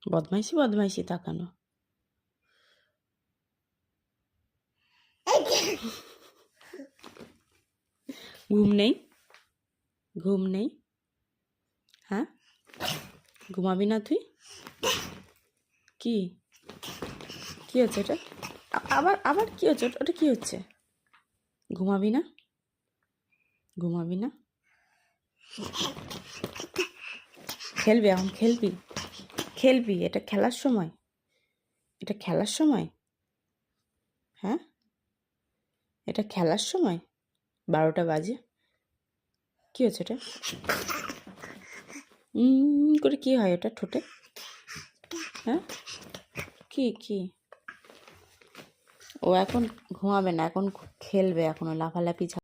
বদমাইশি বদমাইশি তাকানো। ঘুম নেই? ঘুম নেই? হ্যাঁ, ঘুমাবি না তুই? কি কি হচ্ছে এটা? আবার আবার কি হচ্ছে? ওটা কি হচ্ছে? ঘুমাবি না? ঘুমাবি না? খেলবি এখন? খেলবি? খেলবি? এটা খেলার সময়? এটা খেলার সময়? হ্যাঁ, এটা খেলার সময়? 12টা বাজে। কি হচ্ছে এটা? করে কি হয় ওটা ঠোঁটে? হ্যাঁ, কি কি? ও এখন ঘুমাবে না, এখন খেলবে, এখনো লাফালাফি